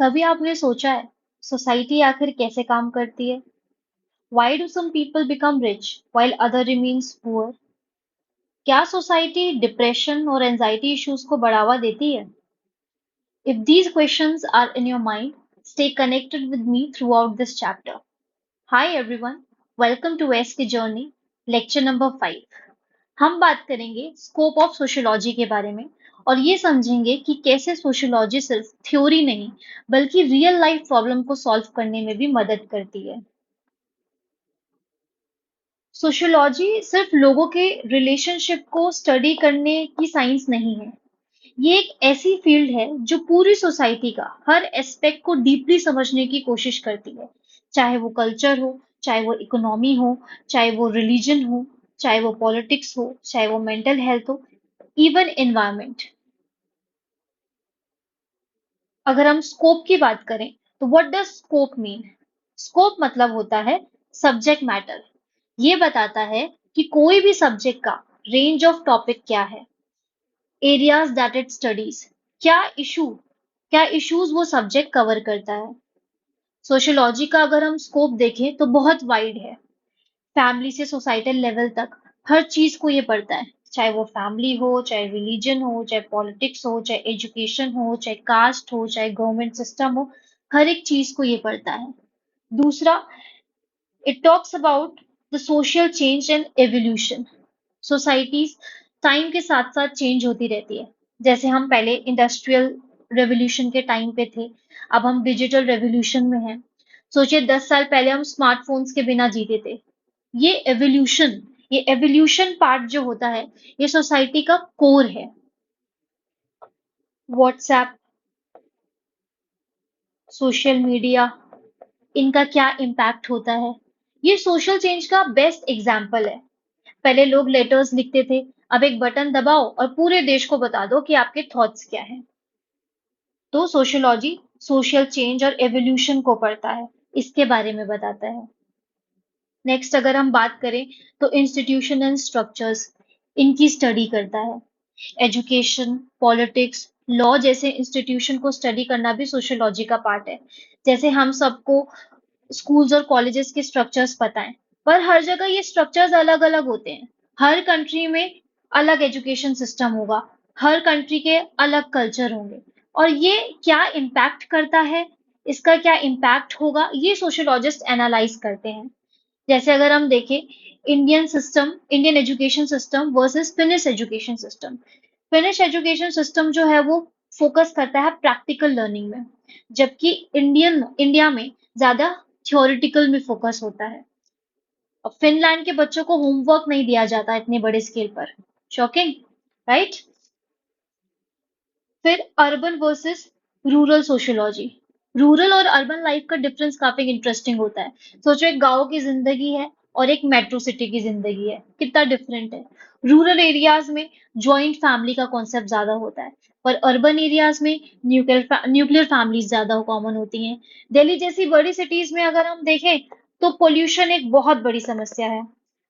कभी आपने सोचा है सोसाइटी आखिर कैसे काम करती है? Why do some people become rich while other remains poor? क्या सोसाइटी डिप्रेशन और एंजाइटी इश्यूज को बढ़ावा देती है? If these questions are in your mind, stay connected with me throughout this chapter. Hi everyone, welcome to SK Journey, lecture number 5. हम बात करेंगे scope of sociology के बारे में और ये समझेंगे कि कैसे सोशियोलॉजी सिर्फ थ्योरी नहीं बल्कि रियल लाइफ प्रॉब्लम को सॉल्व करने में भी मदद करती है। सोशियोलॉजी सिर्फ लोगों के रिलेशनशिप को स्टडी करने की साइंस नहीं है। ये एक ऐसी फील्ड है जो पूरी सोसाइटी का हर एस्पेक्ट को डीपली समझने की कोशिश करती है। चाहे वो कल्चर हो, चाहे वो इकोनॉमी हो, चाहे वो रिलीजन हो, चाहे वो पॉलिटिक्स हो, चाहे वो मेंटल हेल्थ हो, इवन एनवायरनमेंट। अगर हम स्कोप की बात करें तो what does scope mean? Scope मतलब होता है सब्जेक्ट मैटर। ये बताता है कि कोई भी सब्जेक्ट का रेंज ऑफ टॉपिक क्या है, एरियाज दैट इट स्टडीज, क्या इश्यूज वो सब्जेक्ट कवर करता है। सोशियोलॉजी का अगर हम स्कोप देखें तो बहुत वाइड है। फैमिली से सोसाइटल लेवल तक हर चीज को ये पढ़ता है, चाहे वो फैमिली हो, चाहे रिलीजन हो, चाहे पॉलिटिक्स हो, चाहे एजुकेशन हो, चाहे कास्ट हो, चाहे गवर्नमेंट सिस्टम हो, हर एक चीज को ये पढ़ता है। दूसरा, it talks about the social change and evolution. Societies time के साथ साथ चेंज होती रहती है। जैसे हम पहले इंडस्ट्रियल रेवोल्यूशन के टाइम पे थे, अब हम डिजिटल रेवोल्यूशन में हैं। सोचिए 10 साल पहले हम स्मार्टफोन्स के बिना जीते थे। ये एवोल्यूशन ये एवोल्यूशन पार्ट जो होता है, ये सोसाइटी का कोर है। व्हाट्सएप, सोशल मीडिया, इनका क्या इम्पैक्ट होता है, ये सोशल चेंज का बेस्ट एग्जाम्पल है। पहले लोग लेटर्स लिखते थे, अब एक बटन दबाओ और पूरे देश को बता दो कि आपके थॉट्स क्या हैं। तो सोशियोलॉजी सोशल चेंज और एवोल्यूशन को पढ़ता है, इसके बारे में बताता है। नेक्स्ट अगर हम बात करें तो इंस्टीट्यूशन एंड स्ट्रक्चर्स, इनकी स्टडी करता है। एजुकेशन, पॉलिटिक्स, लॉ जैसे इंस्टीट्यूशन को स्टडी करना भी सोशियोलॉजी का पार्ट है। जैसे हम सबको स्कूल्स और कॉलेजेस के स्ट्रक्चर्स पता है, पर हर जगह ये स्ट्रक्चर्स अलग अलग होते हैं। हर कंट्री में अलग एजुकेशन सिस्टम होगा, हर कंट्री के अलग कल्चर होंगे, और ये क्या इम्पैक्ट करता है, इसका क्या इम्पैक्ट होगा, ये सोशियोलॉजिस्ट एनालाइज करते हैं। जैसे अगर हम देखें Indian education system versus finish education system. Finish education system जो है वो फोकस करता है प्रैक्टिकल लर्निंग में, जबकि इंडिया में ज्यादा थ्योरेटिकल में फोकस होता है। और फिनलैंड के बच्चों को होमवर्क नहीं दिया जाता इतने बड़े स्केल पर। Shocking, right? फिर urban versus rural sociology. Rural और अर्बन लाइफ का डिफरेंस काफी इंटरेस्टिंग होता है। सोचो एक गांव की जिंदगी है और एक मेट्रो सिटी की जिंदगी है, कितना डिफरेंट है। रूरल एरियाज में जॉइंट फैमिली का कॉन्सेप्ट ज्यादा होता है, पर अर्बन एरियाज में न्यूक्लियर फैमिलीज ज्यादा कॉमन होती हैं। दिल्ली जैसी बड़ी सिटीज में अगर हम देखें तो पोल्यूशन एक बहुत बड़ी समस्या है।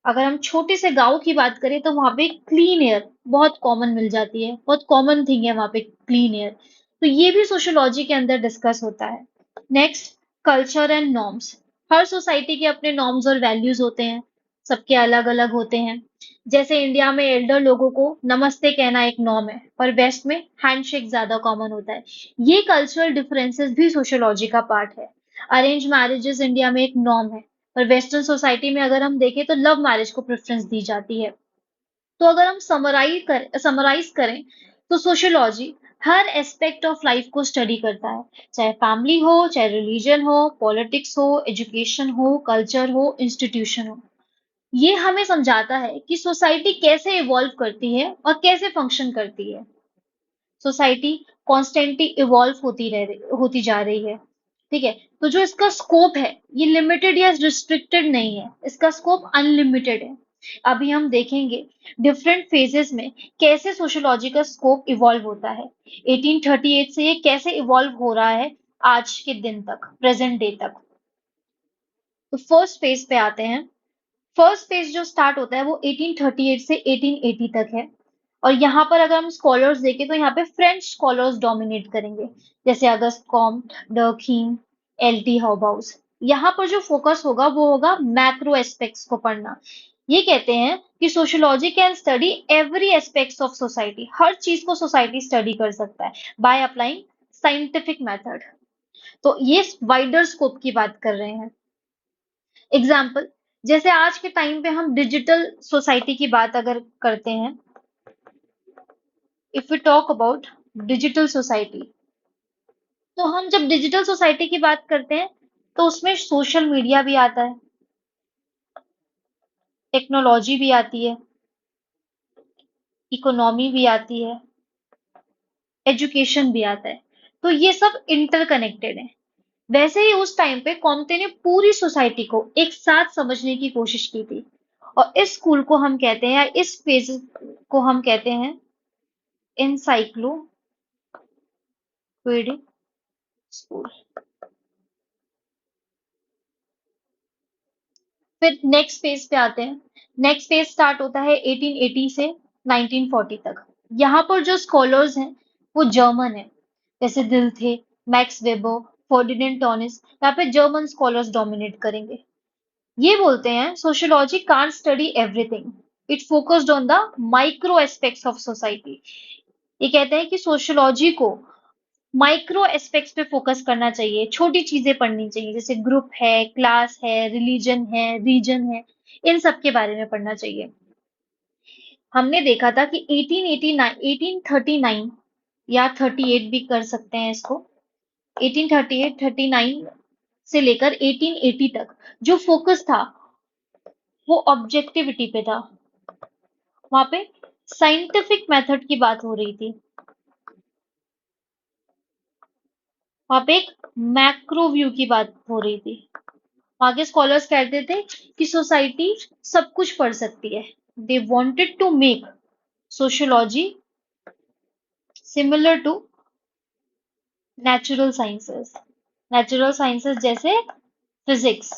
अगर हम छोटे से गांव की बात करें तो वहां पे क्लीन एयर बहुत कॉमन मिल जाती है, बहुत कॉमन थिंग है वहां पे क्लीन एयर। तो ये भी सोशियोलॉजी के अंदर डिस्कस होता है। Next, culture and norms. Her society के अपने नॉर्म्स और वैल्यूज होते हैं, सबके अलग अलग होते हैं। जैसे इंडिया में एल्डर लोगों को नमस्ते कहना एक नॉर्म है, पर वेस्ट में हैंडशेक ज्यादा कॉमन होता है। ये कल्चरल डिफरेंसेस भी सोशियोलॉजी का पार्ट है। अरेंज मैरिजेस इंडिया में एक नॉर्म है, पर वेस्टर्न सोसाइटी में अगर हम देखें तो लव मैरिज को प्रेफरेंस दी जाती है। तो अगर हम समराइज करें तो sociology her aspect of life को स्टडी करता है, चाहे फैमिली हो, चाहे रिलीजन हो, पॉलिटिक्स हो, एजुकेशन हो, कल्चर हो, इंस्टीट्यूशन हो। ये हमें समझाता है कि सोसाइटी कैसे इवॉल्व करती है और कैसे फंक्शन करती है। सोसाइटी कॉन्स्टेंटली इवॉल्व होती जा रही है। ठीक है, तो जो इसका स्कोप है ये लिमिटेड या रिस्ट्रिक्टेड नहीं है, इसका स्कोप अनलिमिटेड है। अभी हम देखेंगे डिफरेंट फेजेस में कैसे सोशियोलॉजी का स्कोप इवॉल्व होता है, 1838 से ये कैसे इवॉल्व हो रहा है आज के दिन तक, प्रेजेंट डे तक। तो फर्स्ट फेज पे आते हैं। फर्स्ट फेज जो स्टार्ट होता है वो 1838 से 1880 तक है। और यहाँ पर अगर हम स्कॉलर्स देखें तो यहाँ पे फ्रेंच स्कॉलर्स डोमिनेट करेंगे, जैसे अगस्त कॉम्ट, डर्कीम, एल टी हॉबाउस। यहाँ पर जो फोकस होगा वो होगा मैक्रो एस्पेक्ट्स को पढ़ना। ये कहते हैं कि sociology can study every aspects of society, हर चीज को सोसाइटी स्टडी कर सकता है बाय अप्लाइंग साइंटिफिक मेथड। तो ये वाइडर स्कोप की बात कर रहे हैं। एग्जाम्पल, जैसे आज के टाइम पे हम डिजिटल सोसाइटी की बात अगर करते हैं, if we talk about digital society, तो हम जब डिजिटल सोसाइटी की बात करते हैं तो उसमें सोशल मीडिया भी आता है, टेक्नोलॉजी भी आती है, इकोनॉमी भी आती है, एजुकेशन भी आता है। तो ये सब इंटरकनेक्टेड है। वैसे ही उस टाइम पे कॉम्टे ने पूरी सोसाइटी को एक साथ समझने की कोशिश की थी, और इस स्कूल को हम कहते हैं, या इस फेज को हम कहते हैं एनसाइक्लोपीडिक स्कूल। फिर नेक्स्ट फेज पे आते हैं। नेक्स्ट फेज स्टार्ट होता है 1880 से 1940 तक। यहाँ पर जो स्कॉलर्स हैं वो जर्मन है, जैसे दिल थे, मैक्स वेबर, फर्डिनेंड टॉनिस। यहाँ पे जर्मन स्कॉलर्स डोमिनेट करेंगे। ये बोलते हैं sociology can't study everything, it focused on the micro aspects of society. ये कहते हैं कि सोशियोलॉजी को माइक्रो एस्पेक्ट्स पे फोकस करना चाहिए, छोटी चीजें पढ़नी चाहिए, जैसे ग्रुप है, क्लास है, रिलीजन है, रीजन है, इन सब के बारे में पढ़ना चाहिए। हमने देखा था कि 1889 1839 या 38 भी कर सकते हैं इसको, 1838 39 से लेकर 1880 तक जो फोकस था वो ऑब्जेक्टिविटी पे था। वहां पे साइंटिफिक मेथड की बात हो रही थी। वहां पे एक मैक्रो व्यू की बात हो रही थी। वहां के स्कॉलर्स कहते थे कि सोसाइटी सब कुछ पढ़ सकती है। They wanted to make sociology similar to natural sciences. Natural sciences जैसे फिजिक्स।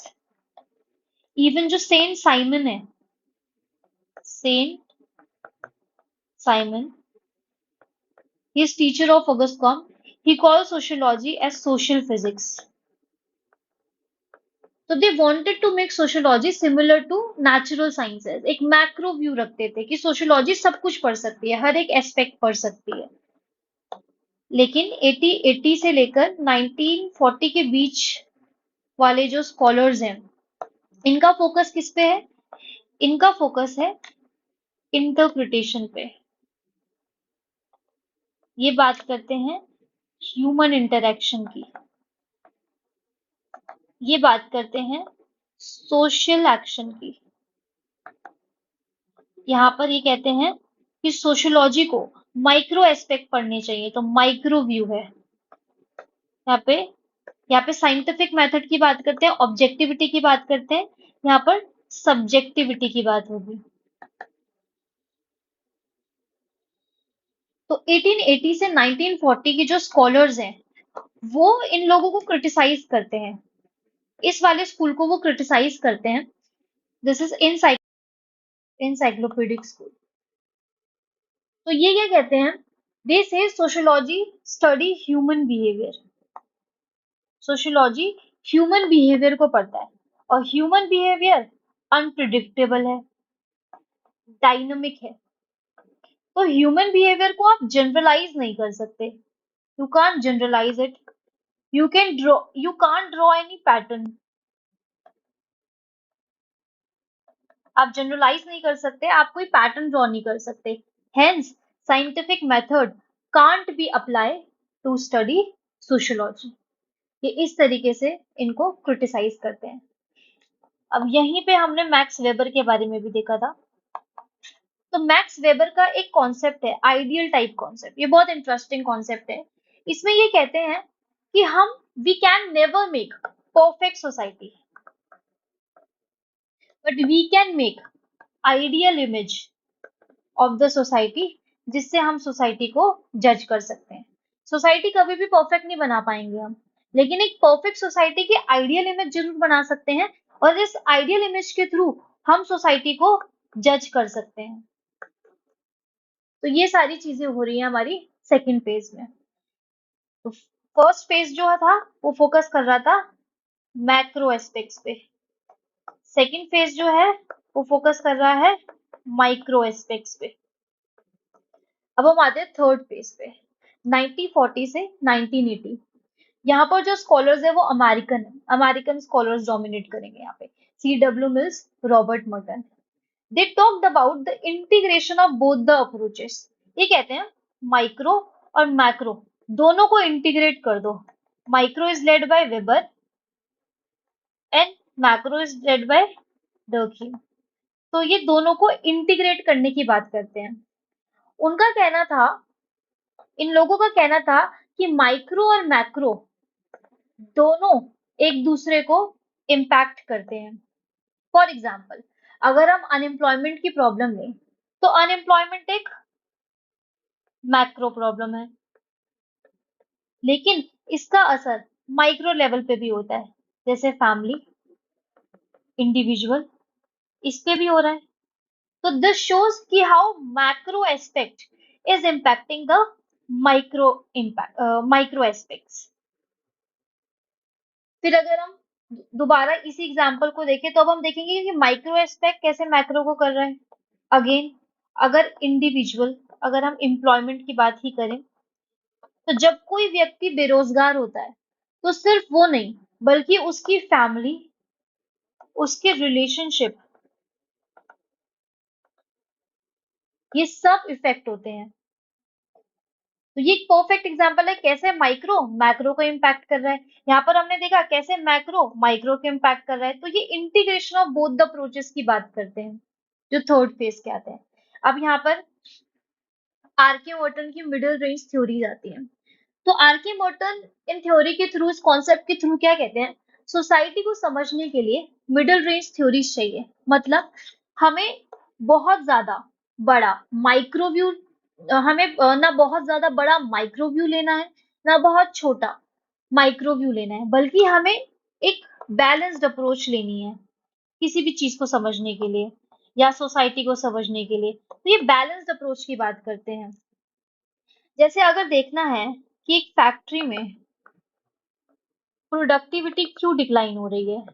इवन जो सेंट साइमन है, Saint Simon, he is teacher of Auguste Comte, he called sociology as social physics. तो they wanted to make sociology similar to natural sciences. एक macro view रखते थे कि sociology सब कुछ पढ़ सकती है, हर एक एस्पेक्ट पढ़ सकती है। लेकिन 1880 से लेकर 1940 के बीच वाले जो स्कॉलर्स हैं, इनका फोकस किस पे है? इनका फोकस है इंटरप्रिटेशन पे। ये बात करते हैं ह्यूमन इंटरेक्शन की, ये बात करते हैं सोशल एक्शन की। यहाँ पर ये कहते हैं कि सोशियोलॉजी को माइक्रो एस्पेक्ट पढ़ने चाहिए, तो माइक्रो व्यू है। यहाँ पे साइंटिफिक मेथड की बात करते हैं, ऑब्जेक्टिविटी की बात करते हैं, यहाँ पर सब्जेक्टिविटी की बात होगी। तो 1880 से 1940 की जो स्कॉलर्स हैं वो इन लोगों को क्रिटिसाइज करते हैं, इस वाले स्कूल को वो क्रिटिसाइज करते हैं। This is encyclopedic school. तो ये क्या कहते हैं? They say sociology study human behaviour. Sociology human behaviour को पढ़ता है, और ह्यूमन बिहेवियर अनप्रिडिक्टेबल है, डायनामिक है। तो ह्यूमन बिहेवियर को आप जनरलाइज नहीं कर सकते, you can't generalize it, you can't draw any pattern. आप जनरलाइज नहीं कर सकते, आप कोई पैटर्न ड्रॉ नहीं कर सकते। Hence scientific method can't be apply to study sociology. ये इस तरीके से इनको क्रिटिसाइज करते हैं। अब यहीं पे हमने मैक्स वेबर के बारे में भी देखा था। तो मैक्स वेबर का एक कॉन्सेप्ट है आइडियल टाइप कॉन्सेप्ट, ये बहुत इंटरेस्टिंग कॉन्सेप्ट है। इसमें ये कहते हैं कि हम we can never make perfect society, but we can make ideal image of the society, जिससे हम सोसाइटी को जज कर सकते हैं। सोसाइटी कभी भी परफेक्ट नहीं बना पाएंगे हम, लेकिन एक परफेक्ट सोसाइटी की आइडियल इमेज जरूर बना सकते हैं, और इस आइडियल इमेज के थ्रू हम सोसाइटी को जज कर सकते हैं। तो ये सारी चीजें हो रही हैं हमारी सेकंड फेज में। तो फर्स्ट फेज जो था वो फोकस कर रहा था मैक्रो एस्पेक्ट्स पे, सेकंड फेज जो है वो फोकस कर रहा है माइक्रो एस्पेक्ट्स पे। अब हम आते हैं थर्ड फेज पे, 1940 से 1980। यहाँ पर जो स्कॉलर्स है वो अमेरिकन है, अमेरिकन स्कॉलर्स डोमिनेट करेंगे यहाँ पे। C W Mills, Robert Merton, they talked about the integration of both the approaches. ये कहते हैं माइक्रो और मैक्रो दोनों को इंटीग्रेट कर दो। Micro is led by Weber and macro is led by Durkheim. तो ये दोनों को इंटीग्रेट करने की बात करते हैं। उनका कहना था, इन लोगों का कहना था कि माइक्रो और मैक्रो दोनों एक दूसरे को इम्पैक्ट करते हैं। फॉर एग्जाम्पल, अगर हम अनएम्प्लॉयमेंट की प्रॉब्लम लें तो अनएम्प्लॉयमेंट एक मैक्रो प्रॉब्लम है, लेकिन इसका असर माइक्रो लेवल पे भी होता है, जैसे फैमिली, इंडिविजुअल, इस पे भी हो रहा है। तो दिस शोज कि how macro aspect is impacting the micro impact micro aspects. फिर अगर हम दोबारा इसी एग्जांपल को देखें तो अब हम देखेंगे कि माइक्रो एस्पेक्ट कैसे मैक्रो को कर रहा है। अगेन, अगर इंडिविजुअल, अगर हम एम्प्लॉयमेंट की बात ही करें तो जब कोई व्यक्ति बेरोजगार होता है तो सिर्फ वो नहीं बल्कि उसकी फैमिली, उसके रिलेशनशिप, ये सब इफेक्ट होते हैं। तो ये एक परफेक्ट एग्जांपल है कैसे माइक्रो मैक्रो को इम्पैक्ट कर रहा है। यहाँ पर हमने देखा कैसे मैक्रो माइक्रो को इम्पैक्ट कर रहा है। तो ये integration of both the approaches की बात करते हैं जो थर्ड फेज के आते हैं। अब यहाँ पर आरके मॉर्टन की मिडिल रेंज थ्योरीज आती है। तो आरके मॉर्टन इन थ्योरी के थ्रू, इस कॉन्सेप्ट के थ्रू क्या कहते हैं, सोसाइटी को समझने के लिए मिडिल रेंज थ्योरीज चाहिए। मतलब हमें बहुत ज्यादा बड़ा माइक्रो व्यू, हमें ना बहुत ज्यादा बड़ा माइक्रो व्यू लेना है, ना बहुत छोटा माइक्रो व्यू लेना है, बल्कि हमें एक बैलेंस्ड अप्रोच लेनी है किसी भी चीज को समझने के लिए या सोसाइटी को समझने के लिए। तो ये बैलेंस्ड अप्रोच की बात करते हैं। जैसे अगर देखना है कि एक फैक्ट्री में प्रोडक्टिविटी क्यों डिक्लाइन हो रही है,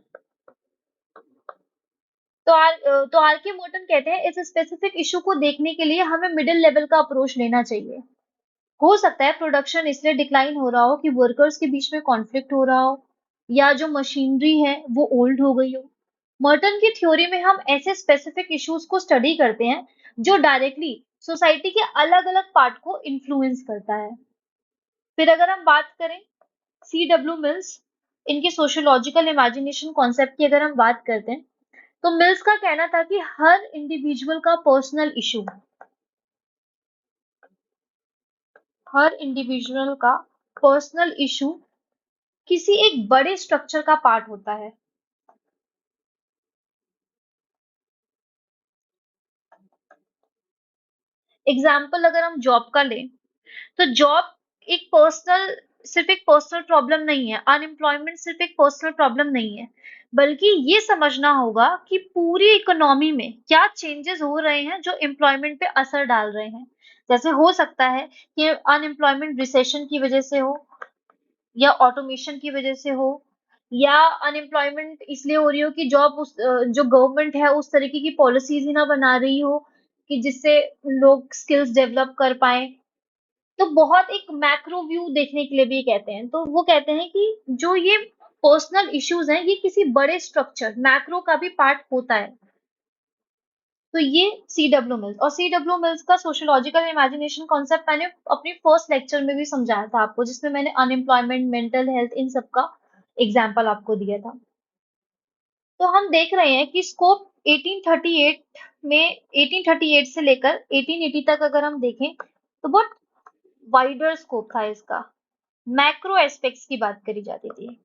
तो आर के मोर्टन कहते हैं इस स्पेसिफिक इशू को देखने के लिए हमें मिडिल लेवल का अप्रोच लेना चाहिए। हो सकता है प्रोडक्शन इसलिए डिक्लाइन हो रहा हो कि वर्कर्स के बीच में कॉन्फ्लिक्ट हो रहा हो या जो मशीनरी है वो ओल्ड हो गई हो। मर्टन की थ्योरी में हम ऐसे स्पेसिफिक इश्यूज को स्टडी करते हैं जो डायरेक्टली सोसाइटी के अलग अलग पार्ट को इन्फ्लुएंस करता है। फिर अगर हम बात करें सी डब्ल्यू मिल्स, इनके सोशियोलॉजिकल इमेजिनेशन कॉन्सेप्ट की अगर हम बात करते हैं तो मिल्स का कहना था कि हर इंडिविजुअल का पर्सनल इशू, हर इंडिविजुअल का पर्सनल इशू किसी एक बड़े स्ट्रक्चर का पार्ट होता है। एग्जाम्पल अगर हम जॉब का लें तो जॉब एक पर्सनल, सिर्फ एक पर्सनल प्रॉब्लम नहीं है, अनएम्प्लॉयमेंट सिर्फ एक पर्सनल प्रॉब्लम नहीं है, बल्कि ये समझना होगा कि पूरी इकोनॉमी में क्या चेंजेस हो रहे हैं जो एम्प्लॉयमेंट पे असर डाल रहे हैं। जैसे हो सकता है कि अनएम्प्लॉयमेंट रिसेशन की वजह से हो या ऑटोमेशन की वजह से हो, या अनएम्प्लॉयमेंट इसलिए हो रही हो कि जो गवर्नमेंट है उस तरीके की पॉलिसीज ही ना बना रही हो कि जिससे लोग स्किल्स डेवलप कर पाए। तो बहुत एक मैक्रो व्यू देखने के लिए भी कहते हैं। तो वो कहते हैं कि जो ये पर्सनल इश्यूज हैं ये किसी बड़े स्ट्रक्चर मैक्रो का भी पार्ट होता है। तो ये सी डब्ल्यू मिल्स, और सी डब्ल्यू मिल्स का सोशियोलॉजिकल इमेजिनेशन कॉन्सेप्ट मैंने अपनी फर्स्ट लेक्चर में भी समझाया था आपको, जिसमें मैंने अनएम्प्लॉयमेंट, मेंटल हेल्थ, इन सब का एग्जाम्पल आपको दिया था। तो हम देख रहे हैं कि स्कोप 1838 में, 1838 से लेकर 1880 तक अगर हम देखें तो बहुत वाइडर स्कोप था इसका। मैक्रो एस्पेक्ट्स की बात करी जाती थी।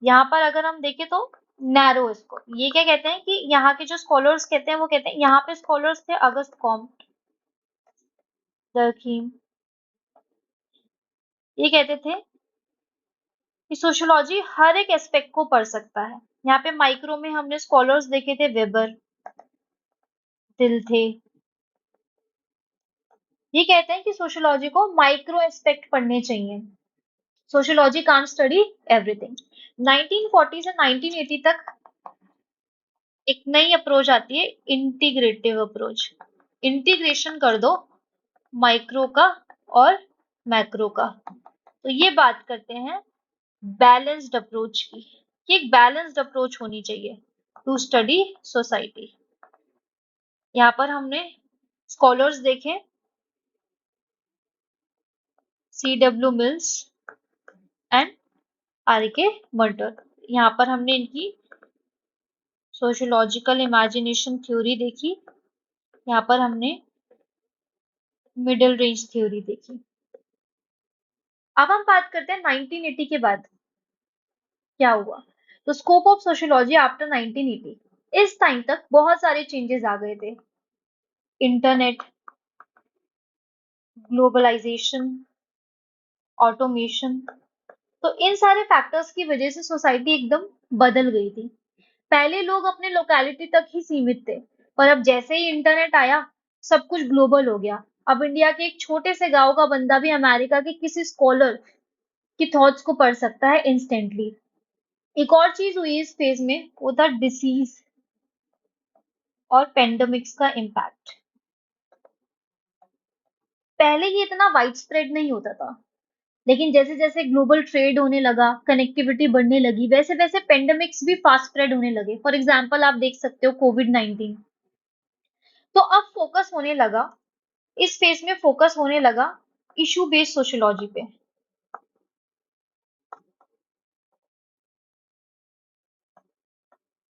यहाँ पर अगर हम देखें तो नैरो स्कोप। ये क्या कहते हैं कि यहाँ के जो स्कॉलर्स कहते हैं वो कहते हैं, यहाँ पे स्कॉलर्स थे अगस्त कॉम्ट, दरखीम, ये कहते थे कि सोशियोलॉजी हर एक एस्पेक्ट को पढ़ सकता है। यहाँ पे माइक्रो में हमने स्कॉलर्स देखे थे वेबर, दिल थे, ये कहते हैं कि सोशियोलॉजी को माइक्रो एस्पेक्ट पढ़ने चाहिए। Sociology can't study everything. 1940 से 1980 तक एक नई अप्रोच आती है, इंटीग्रेटिव अप्रोच। इंटीग्रेशन कर दो माइक्रो का और मैक्रो का। तो ये बात करते हैं बैलेंस्ड अप्रोच की, कि एक बैलेंस्ड अप्रोच होनी चाहिए टू स्टडी सोसाइटी। यहाँ पर हमने स्कॉलर्स देखे, C W Mills and R K Merton. यहाँ पर हमने इनकी सोशियोलॉजिकल इमेजिनेशन थ्योरी देखी, यहाँ पर हमने मिडिल रेंज थ्योरी देखी। अब हम बात करते हैं 1980 के बाद क्या हुआ। तो स्कोप ऑफ सोशियोलॉजी आफ्टर 1980, इस टाइम तक बहुत सारे चेंजेस आ गए थे। इंटरनेट, ग्लोबलाइजेशन, ऑटोमेशन, तो इन सारे फैक्टर्स की वजह से सोसाइटी एकदम बदल गई थी। पहले लोग अपने लोकेलिटी तक ही सीमित थे, पर अब जैसे ही इंटरनेट आया, सब कुछ ग्लोबल हो गया। अब इंडिया के एक छोटे से गांव का बंदा भी अमेरिका के किसी स्कॉलर की थॉट्स को पढ़ सकता है इंस्टेंटली। एक और चीज हुई इस फेज में, वो था डिसीज और पेंडेमिक्स का इम्पैक्ट। पहले ये इतना वाइड स्प्रेड नहीं होता था, लेकिन जैसे जैसे ग्लोबल ट्रेड होने लगा, कनेक्टिविटी बढ़ने लगी, वैसे वैसे पेंडेमिक्स भी फास्ट स्प्रेड होने लगे। फॉर एग्जाम्पल आप देख सकते हो कोविड-19। तो अब फोकस होने लगा, इस फेज में फोकस होने लगा इशू बेस्ड सोशियोलॉजी पे।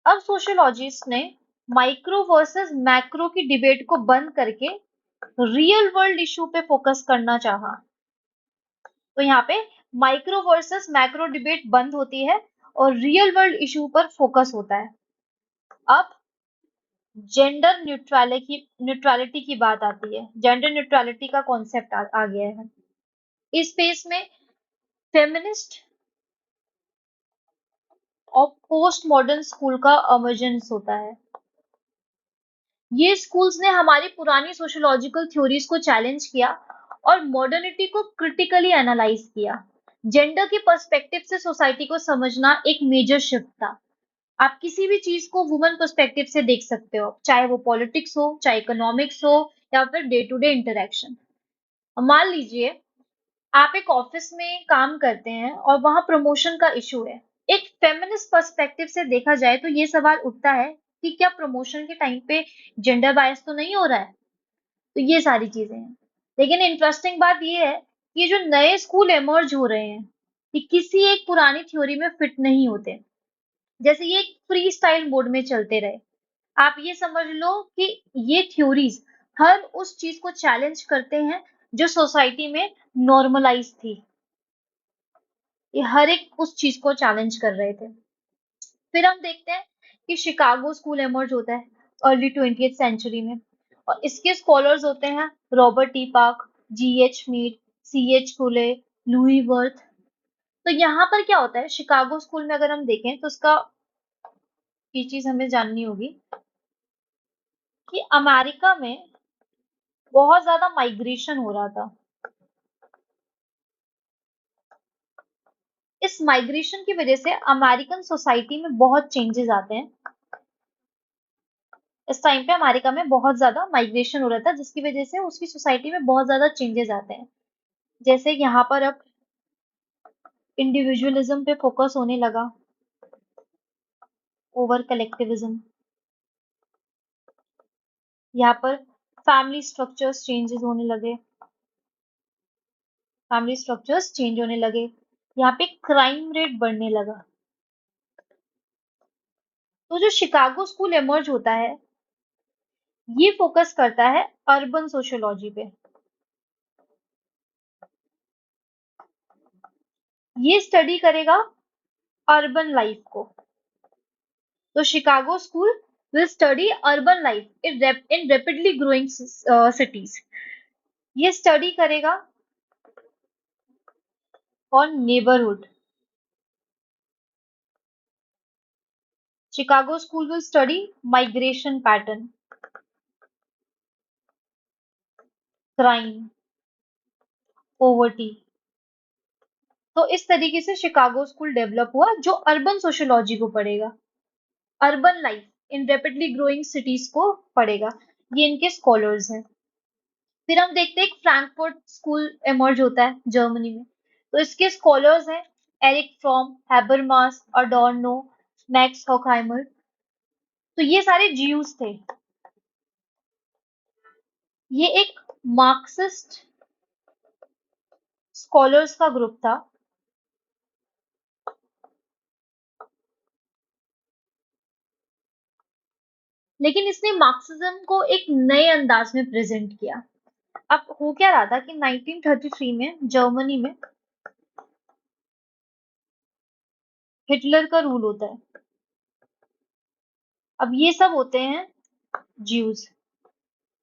अब सोशियोलॉजिस्ट ने माइक्रो वर्सेस मैक्रो की डिबेट को बंद करके रियल वर्ल्ड इशू पे फोकस करना चाहा। तो यहाँ पे माइक्रो वर्सेस मैक्रो डिबेट बंद होती है और रियल वर्ल्ड इशू पर फोकस होता है। अब जेंडर न्यूट्रलिटी की बात आती है। जेंडर न्यूट्रलिटी का कॉन्सेप्ट आ गया है इस फेस में। फेमिनिस्ट और पोस्ट मॉडर्न स्कूल का इमर्जेंस होता है। ये स्कूल्स ने हमारी पुरानी सोशियोलॉजिकल थ्योरीज को चैलेंज किया और मॉडर्निटी को क्रिटिकली एनालाइज किया। जेंडर के पर्सपेक्टिव से सोसाइटी को समझना एक मेजर शिफ्ट था। आप किसी भी चीज को वुमन पर्सपेक्टिव से देख सकते हो, चाहे वो पॉलिटिक्स हो, चाहे इकोनॉमिक्स हो, या फिर डे टू डे इंटरेक्शन। मान लीजिए आप एक ऑफिस में काम करते हैं और वहां प्रमोशन का इशू है। एक फेमिनिस्ट पर्सपेक्टिव से देखा जाए तो ये सवाल उठता है कि क्या प्रमोशन के टाइम पे जेंडर बायस तो नहीं हो रहा है। तो ये सारी चीजें हैं। लेकिन इंटरेस्टिंग बात ये है कि ये जो नए स्कूल इमर्ज हो रहे हैं, ये किसी एक पुरानी थ्योरी में फिट नहीं होते। जैसे ये एक फ्री स्टाइल मोड में चलते रहे। आप ये समझ लो कि ये थ्योरीज हर उस चीज को चैलेंज करते हैं जो सोसाइटी में नॉर्मलाइज थी। ये हर एक उस चीज को चैलेंज कर रहे थे। फिर हम देखते हैं कि शिकागो स्कूल इमर्ज होता है अर्ली 20th सेंचुरी में, और इसके स्कॉलर्स होते हैं Robert T Park, G H Mead, C H फुले, लुई वर्थ। तो यहाँ पर क्या होता है शिकागो स्कूल में, अगर हम देखें तो उसका ये चीज हमें जाननी होगी कि अमेरिका में बहुत ज्यादा माइग्रेशन हो रहा था। इस माइग्रेशन की वजह से अमेरिकन सोसाइटी में बहुत चेंजेस आते हैं। इस टाइम पे अमेरिका में बहुत ज्यादा माइग्रेशन हो रहा था, जिसकी वजह से उसकी सोसाइटी में बहुत ज्यादा चेंजेस आते हैं। जैसे यहाँ पर अब इंडिविजुअलिज्म पे फोकस होने लगा ओवर कलेक्टिविज्म। यहाँ पर फैमिली स्ट्रक्चर्स चेंजेस होने लगे, फैमिली स्ट्रक्चर्स चेंज होने लगे। यहाँ पे क्राइम रेट बढ़ने लगा। तो जो शिकागो स्कूल इमर्ज होता है, ये फोकस करता है अर्बन सोशियोलॉजी पे। ये स्टडी करेगा अर्बन लाइफ को। तो Chicago school will study urban life in rapidly growing cities. ये स्टडी करेगा on neighbourhood. Chicago school will study migration pattern, crime, poverty. तो इस तरीके से शिकागो स्कूल डेवलप हुआ जो अर्बन सोशियोलॉजी को पढ़ेगा, urban life in rapidly growing cities को पढ़ेगा। ये इनके स्कॉलर्स हैं। फिर हम देखते हैं एक फ्रैंकफर्ट स्कूल इमर्ज होता है जर्मनी में। तो इसके स्कॉलर्स हैं एरिक फ्रॉम, हैबरमास, अडोर्नो, मैक्स हॉकहाइमर। तो ये सारे जीयूस थे। ये एक मार्क्सिस्ट स्कॉलर्स का ग्रुप था। लेकिन इसने मार्क्सिज्म को एक नए अंदाज में प्रेजेंट किया। अब हो क्या रहा था कि 1933 में जर्मनी में हिटलर का रूल होता है। अब ये सब होते हैं ज्यूज।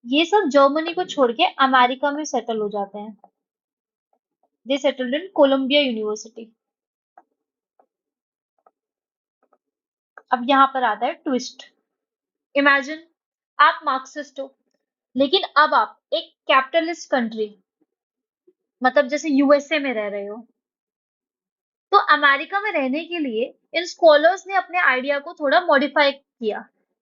ये सब जर्मनी को छोड़ के अमेरिका में सेटल हो जाते हैं। They settled in Columbia University. अब यहाँ पर आता है ट्विस्ट। इमेजिन आप मार्क्सिस्ट हो, लेकिन अब आप एक कैपिटलिस्ट कंट्री, मतलब जैसे यूएसए में रह रहे हो। तो अमेरिका में रहने के लिए इन स्कॉलर्स ने अपने आइडिया को थोड़ा मॉडिफाई किया,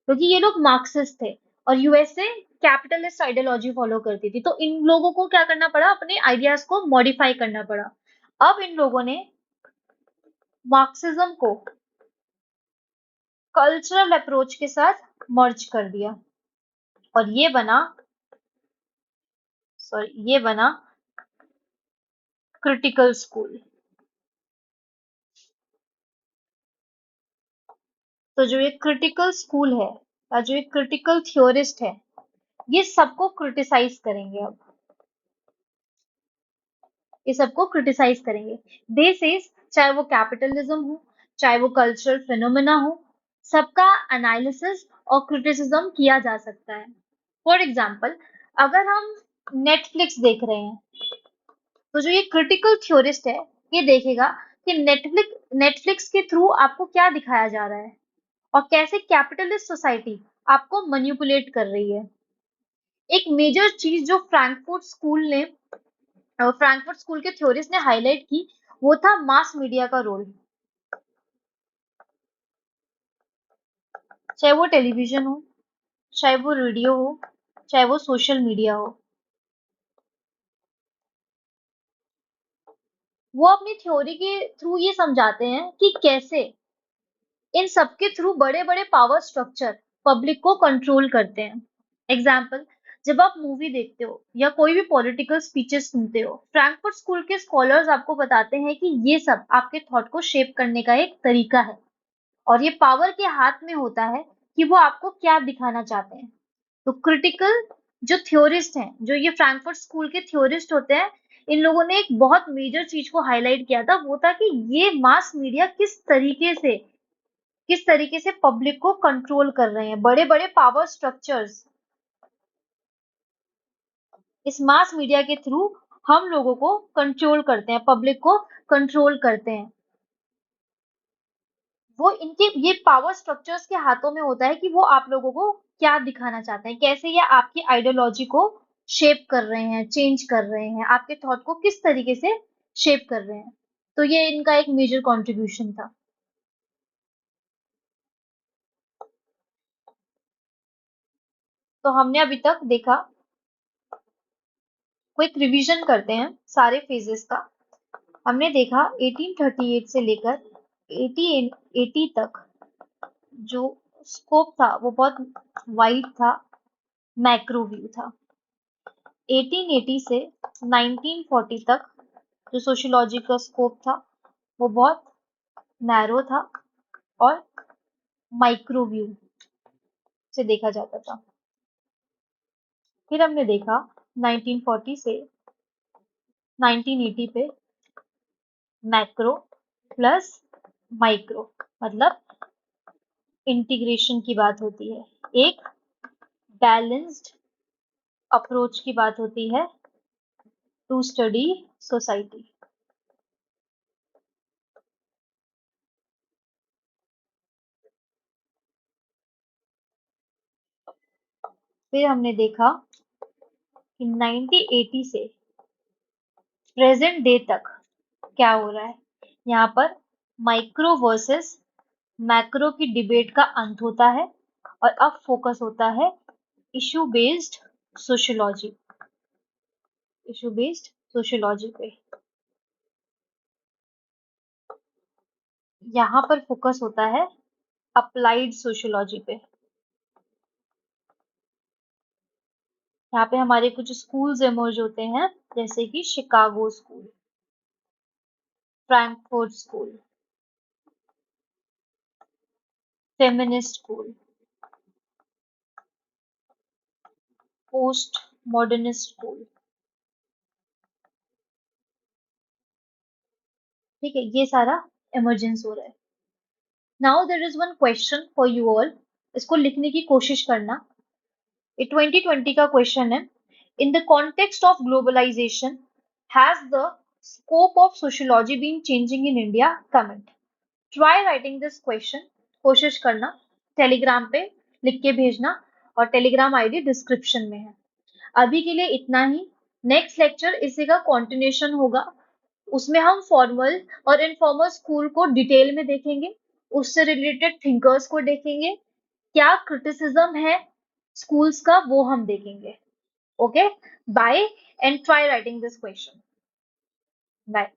क्योंकि ये लोग मार्क्सिस्ट थे और यूएसए कैपिटलिस्ट आइडियोलॉजी फॉलो करती थी। तो इन लोगों को क्या करना पड़ा, अपने आइडियाज को मॉडिफाई करना पड़ा। अब इन लोगों ने मार्क्सिज्म को कल्चरल अप्रोच के साथ मर्ज कर दिया और ये बना क्रिटिकल स्कूल। तो जो ये क्रिटिकल स्कूल है या जो ये क्रिटिकल थ्योरिस्ट है, ये सबको क्रिटिसाइज करेंगे। अब ये सबको क्रिटिसाइज करेंगे। दे सेज चाहे वो कैपिटलिज्म हो, चाहे वो कल्चरल फिनोमेना हो, सबका एनालिसिस और क्रिटिसिज्म किया जा सकता है। फॉर एग्जाम्पल, अगर हम नेटफ्लिक्स देख रहे हैं, तो जो ये क्रिटिकल थ्योरिस्ट है, ये देखेगा कि नेटफ्लिक्स के थ्रू आपको क्या दिखाया जा रहा है और कैसे कैपिटलिस्ट सोसाइटी आपको मैनिपुलेट कर रही है। एक मेजर चीज जो फ्रैंकफर्ट स्कूल के थ्योरिस्ट ने हाईलाइट की, वो था मास मीडिया का रोल। चाहे वो टेलीविजन हो, चाहे वो रेडियो हो, चाहे वो सोशल मीडिया हो। वो अपनी थ्योरी के थ्रू ये समझाते हैं कि कैसे इन सबके थ्रू बड़े बड़े पावर स्ट्रक्चर पब्लिक को कंट्रोल करते हैं। एग्जाम्पल, जब आप मूवी देखते हो या कोई भी पॉलिटिकल स्पीचेस सुनते हो, फ्रैंकफर्ट स्कूल के स्कॉलर्स आपको बताते हैं कि ये सब आपके थॉट को शेप करने का एक तरीका है और ये पावर के हाथ में होता है कि वो आपको क्या दिखाना चाहते हैं। तो क्रिटिकल जो थ्योरिस्ट हैं, जो ये फ्रैंकफर्ट स्कूल के थ्योरिस्ट होते हैं, इन लोगों ने एक बहुत मेजर चीज को हाईलाइट किया था। वो था कि ये मास मीडिया किस तरीके से पब्लिक को कंट्रोल कर रहे हैं। बड़े बड़े पावर स्ट्रक्चर्स इस मास मीडिया के थ्रू हम लोगों को कंट्रोल करते हैं, पब्लिक को कंट्रोल करते हैं। वो इनके ये पावर स्ट्रक्चर्स के हाथों में होता है कि वो आप लोगों को क्या दिखाना चाहते हैं, कैसे ये आपकी आइडियोलॉजी को शेप कर रहे हैं, चेंज कर रहे हैं, आपके थॉट को किस तरीके से शेप कर रहे हैं। तो ये इनका एक मेजर कंट्रीब्यूशन था। तो हमने अभी तक देखा, क्विक रिवीजन करते हैं सारे फेजेस का। हमने देखा 1838 से लेकर 1880 तक जो स्कोप था वो बहुत वाइड था, मैक्रो व्यू था। 1880 से 1940 तक जो सोशियोलॉजी का स्कोप था वो बहुत नैरो था और माइक्रो व्यू से देखा जाता था। फिर हमने देखा 1940 से 1980 पे मैक्रो प्लस माइक्रो, मतलब इंटीग्रेशन की बात होती है, एक बैलेंस्ड अप्रोच की बात होती है टू स्टडी सोसाइटी। फिर हमने देखा कि 1980 से प्रेजेंट डे तक क्या हो रहा है। यहाँ पर माइक्रो वर्सेस मैक्रो की डिबेट का अंत होता है और अब फोकस होता है issue based sociology issue based sociology पे। यहाँ पर फोकस होता है अप्लाइड सोशियोलॉजी पे। यहाँ पे हमारे कुछ स्कूल्स इमर्ज होते हैं, जैसे कि Chicago school, Frankfurt school, feminist school, post modernist school. ठीक है, ये सारा इमर्जेंस हो रहा है। Now there is one question for you all, इसको लिखने की कोशिश करना। ये 2020 का क्वेश्चन है। In the context of globalization has the scope of sociology been changing in India? Comment. Try writing this question, कोशिश करना। टेलीग्राम पे लिख के भेजना और टेलीग्राम आईडी डिस्क्रिप्शन में है। अभी के लिए इतना ही। नेक्स्ट लेक्चर इसी का कंटिन्यूशन होगा। उसमें हम फॉर्मल और इनफॉर्मल स्कूल को डिटेल में देखेंगे, उससे रिलेटेड थिंकर्स को देखेंगे, क्या क्रिटिसिज्म है स्कूल्स का वो हम देखेंगे। Okay, bye and try writing this question. Bye.